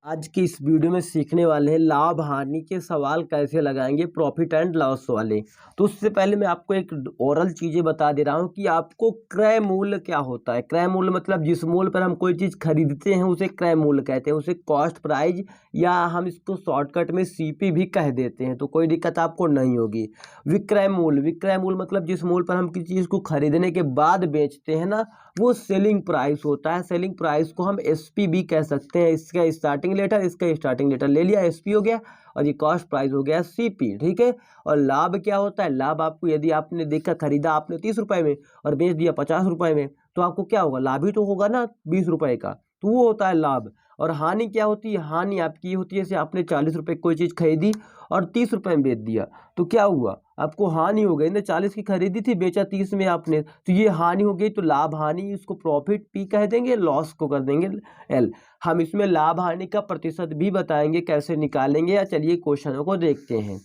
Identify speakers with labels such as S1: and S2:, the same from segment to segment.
S1: आज की इस वीडियो में सीखने वाले हैं लाभ हानि के सवाल कैसे लगाएंगे प्रॉफिट एंड लॉस वाले। तो उससे पहले मैं आपको एक ओरल चीज़ें बता दे रहा हूं कि आपको क्रय मूल्य क्या होता है। क्रय मूल्य मतलब जिस मूल्य पर हम कोई चीज़ खरीदते हैं उसे क्रय मूल्य कहते हैं, उसे कॉस्ट प्राइस या हम इसको शॉर्टकट में सीपी भी कह देते हैं, तो कोई दिक्कत आपको नहीं होगी। विक्रय मूल्य मतलब जिस मूल्य पर हम किसी चीज़ को खरीदने के बाद बेचते हैं ना, वो सेलिंग प्राइस होता है। सेलिंग प्राइस को हम एसपी भी कह सकते हैं। इसका स्टार्टिंग लेटर, इसका स्टार्टिंग लेटर ले लिया, एसपी हो गया, और ये कॉस्ट प्राइस हो गया सीपी। ठीक है। और लाभ क्या होता है? लाभ आपको, यदि आपने देखा खरीदा आपने 30 रुपए में और बेच दिया 50 रुपए में, तो आपको क्या होगा? लाभ ही तो होगा ना 20 रुपए का, तो वो होता है लाभ। और हानि क्या होती है? हानि आपकी ये होती है जैसे आपने 40 रुपए कोई चीज़ खरीदी और 30 रुपए में बेच दिया, तो क्या हुआ? आपको हानि हो गई ना। 40 की खरीदी थी, बेचा 30 में आपने, तो ये हानि हो गई। तो लाभ हानि, इसको प्रॉफिट पी कह देंगे, लॉस को कर देंगे एल। हम इसमें लाभ हानि का प्रतिशत भी बताएंगे कैसे निकालेंगे। या चलिए क्वेश्चनों को देखते हैं।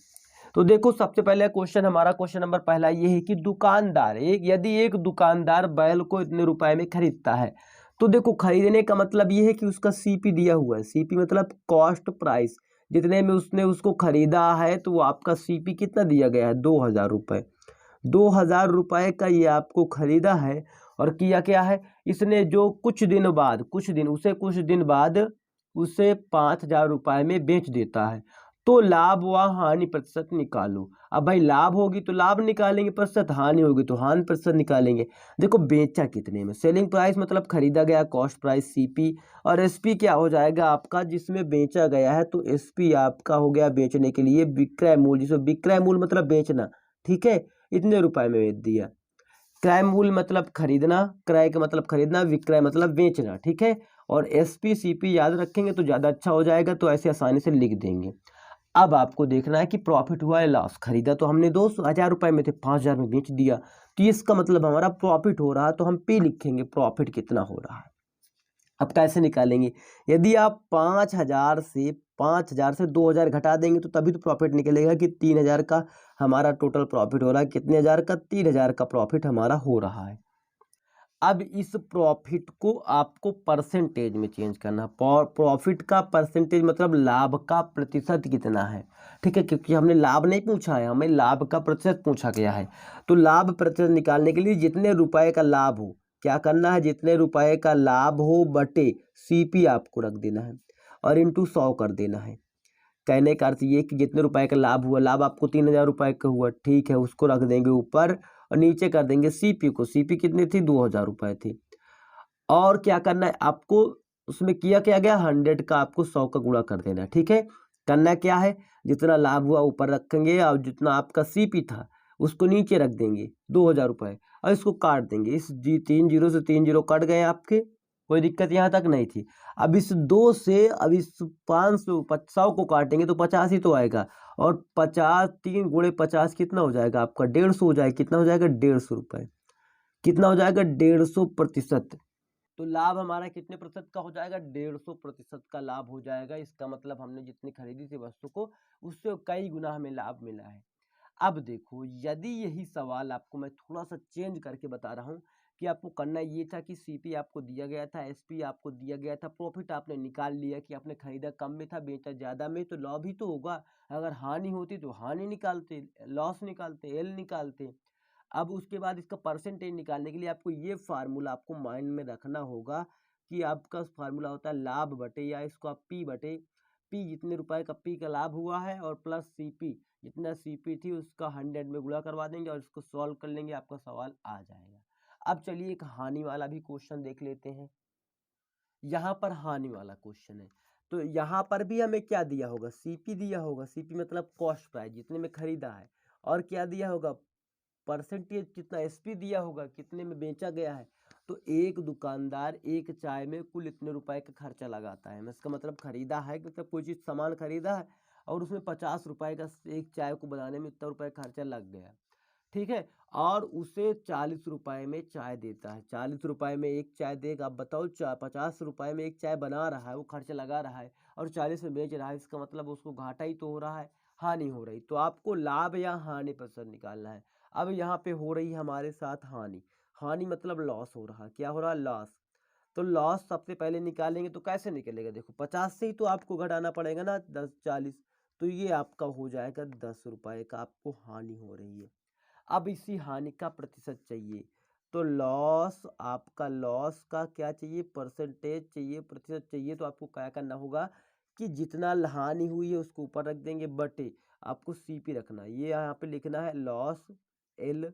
S1: तो देखो, सबसे पहले क्वेश्चन हमारा, क्वेश्चन नंबर पहला ये है कि दुकानदार, यदि एक दुकानदार बैल को इतने रुपए में खरीदता है, तो देखो खरीदने का मतलब ये है कि उसका सीपी दिया हुआ है। सीपी मतलब कॉस्ट प्राइस, जितने में उसने उसको खरीदा है, तो वो आपका सीपी कितना दिया गया है? 2000 रुपये। 2000 रुपये का ये आपको खरीदा है। और किया क्या है इसने? जो कुछ दिन बाद, कुछ दिन बाद उसे 5000 रुपये में बेच देता है। तो लाभ व हानि प्रतिशत निकालो। अब भाई लाभ होगी तो लाभ निकालेंगे प्रतिशत, हानि होगी तो हानि प्रतिशत निकालेंगे। देखो बेचा कितने में, सेलिंग प्राइस मतलब खरीदा गया, कॉस्ट प्राइस सीपी, और एसपी क्या हो जाएगा आपका? जिसमें बेचा गया है, तो एसपी आपका हो गया बेचने के लिए विक्रय मूल्य, जिसमें विक्रय मूल्य मतलब बेचना। ठीक है, इतने रुपए में बेच दिया। क्रय मूल्य मतलब खरीदना, क्रय का मतलब खरीदना, विक्रय मतलब बेचना। ठीक है। और एसपी सीपी याद रखेंगे तो ज़्यादा अच्छा हो जाएगा, तो ऐसे आसानी से लिख देंगे। अब आपको देखना है कि प्रॉफिट हुआ है लॉस। खरीदा तो हमने 2000 रुपये में थे, 5000 में बेच दिया, तो इसका मतलब हमारा प्रॉफिट हो रहा है, तो हम पी लिखेंगे प्रॉफिट कितना हो रहा है। अब कैसे निकालेंगे? यदि आप 5000 से 2000 घटा देंगे तो तभी तो प्रॉफिट निकलेगा कि 3000 का हमारा टोटल प्रॉफिट हो रहा है। कितने हजार का? 3000 का प्रॉफिट हमारा हो रहा है। अब इस प्रॉफिट को आपको परसेंटेज में चेंज करना। प्रॉफिट का परसेंटेज मतलब लाभ का प्रतिशत कितना है। ठीक है, क्योंकि हमने लाभ नहीं पूछा है, हमें लाभ का प्रतिशत पूछा गया है। तो लाभ प्रतिशत निकालने के लिए जितने रुपए का लाभ हो, क्या करना है? जितने रुपए का लाभ हो बटे सीपी आपको रख देना है और इंटू 100 कर देना है। कहने का अर्थ ये कि जितने रुपए का लाभ हुआ, लाभ आपको 3000 रुपये का हुआ, ठीक है, उसको रख देंगे ऊपर और नीचे कर देंगे सीपी को। सीपी कितनी थी? 2000 रुपये थी। और क्या करना है आपको? उसमें किया क्या गया? 100 का आपको 100 का गुणा कर देना है। ठीक है। करना क्या है? जितना लाभ हुआ ऊपर रखेंगे और जितना आपका सीपी था उसको नीचे रख देंगे 2000 रुपये, और इसको काट देंगे। इस 3 जीरो से 3 जीरो कट गए आपके, कोई दिक्कत यहाँ तक नहीं थी। अब इस 2 से, अब इस 500 100 को काटेंगे तो 50 ही तो आएगा। और 50, 3 गुणे 50 कितना हो जाएगा आपका? 150 हो जाएगा। कितना हो जाएगा? 150 रुपये। कितना हो जाएगा? 150%। तो लाभ हमारा कितने प्रतिशत का हो जाएगा? 150% का लाभ हो जाएगा। इसका मतलब हमने जितनी खरीदी थी वस्तु को, उससे कई गुना हमें लाभ मिला है। अब देखो, यदि यही सवाल आपको मैं थोड़ा सा चेंज करके बता रहा हूँ कि आपको करना ये था कि सीपी आपको दिया गया था, एसपी आपको दिया गया था, प्रॉफिट आपने निकाल लिया कि आपने खरीदा कम में था बेचा ज़्यादा में, तो लाभ ही तो होगा। अगर हानि होती तो हानि निकालते, लॉस निकालते, एल निकालते। अब उसके बाद इसका परसेंटेज निकालने के लिए आपको ये फार्मूला आपको माइंड में रखना होगा कि आपका फार्मूला होता है लाभ बटे, या इसको आप पी बटे, पी जितने रुपए का पी का लाभ हुआ है और प्लस सीपी, जितना सीपी थी उसका 100 में गुणा करवा देंगे और इसको सॉल्व कर लेंगे, आपका सवाल आ जाएगा। अब चलिए एक हानि वाला भी क्वेश्चन देख लेते हैं। यहाँ पर हानि वाला क्वेश्चन है, तो यहाँ पर भी हमें क्या दिया होगा? सीपी दिया होगा। सीपी मतलब कॉस्ट प्राइस, जितने में खरीदा है। और क्या दिया होगा? परसेंटेज कितना, एसपी दिया होगा, कितने में बेचा गया है। तो एक दुकानदार एक चाय में कुल इतने रुपए का खर्चा लगाता है। इसका मतलब खरीदा है, मतलब कोई चीज़ सामान खरीदा है और उसमें 50 रुपए का एक चाय को बनाने में इतना रुपए खर्चा लग गया। ठीक है। और उसे 40 रुपए में चाय देता है। 40 रुपए में एक चाय देगा। अब बताओ, 50 रुपए में एक चाय बना रहा है, वो खर्चा लगा रहा है, और 40 में बेच रहा है। इसका मतलब उसको घाटा ही तो हो रहा है, हानि हो रही। तो आपको लाभ या हानि प्रतिशत निकालना है। अब यहाँ पे हो रही है हमारे साथ हानि। हानि मतलब लॉस हो रहा है। क्या हो रहा है? लॉस। तो लॉस सबसे पहले निकालेंगे तो कैसे निकलेगा, देखो 50 से ही तो आपको घटाना पड़ेगा ना, 10 40, तो ये आपका हो जाएगा 10 रुपये का आपको हानि हो रही है। अब इसी हानि का प्रतिशत चाहिए, तो लॉस आपका लॉस का क्या चाहिए, परसेंटेज चाहिए, प्रतिशत चाहिए। तो आपको क्या करना होगा कि जितना हानि हुई है उसको ऊपर रख देंगे, बटे आपको सीपी रखना है, ये यहाँ पे लिखना है लॉस, एल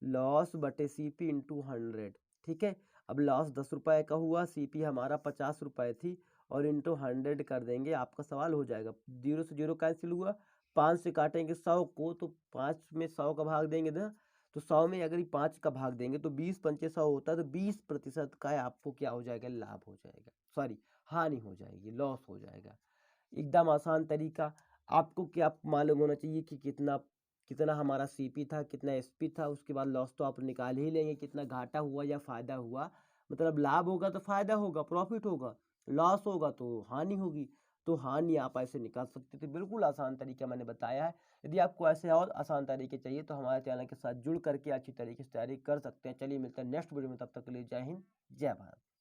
S1: लॉस बटे सीपी इंटू 100, ठीक है। अब लॉस 10 रुपये का हुआ, सीपी हमारा 50 रुपये थी, और इंटू 100 कर देंगे, आपका सवाल हो जाएगा। 0 से 0 कैंसिल हुआ, 5 से काटेंगे 100 को, तो 5 में 100 का भाग देंगे ना, तो 100 में अगर 5 का भाग देंगे तो 20 पंचे 100 होता है, तो 20% का आपको क्या हो जाएगा, लाभ हो जाएगा, सॉरी हानि हो जाएगी, लॉस हो जाएगा। एकदम आसान तरीका। आपको क्या मालूम होना चाहिए कि कितना कितना हमारा सीपी था, कितना एसपी था, उसके बाद लॉस तो आप निकाल ही लेंगे, कितना घाटा हुआ या फायदा हुआ। मतलब लाभ होगा तो फायदा होगा, प्रॉफिट होगा, लॉस होगा तो हानि होगी। तो हानि आप ऐसे निकाल सकते थे, बिल्कुल आसान तरीका मैंने बताया है। यदि आपको ऐसे और आसान तरीके चाहिए तो हमारे चैनल के साथ जुड़ करके अच्छी तरीके से तैयारी कर सकते हैं। चलिए मिलते हैं नेक्स्ट वीडियो में, तब तक के लिए जय हिंद, जय भारत।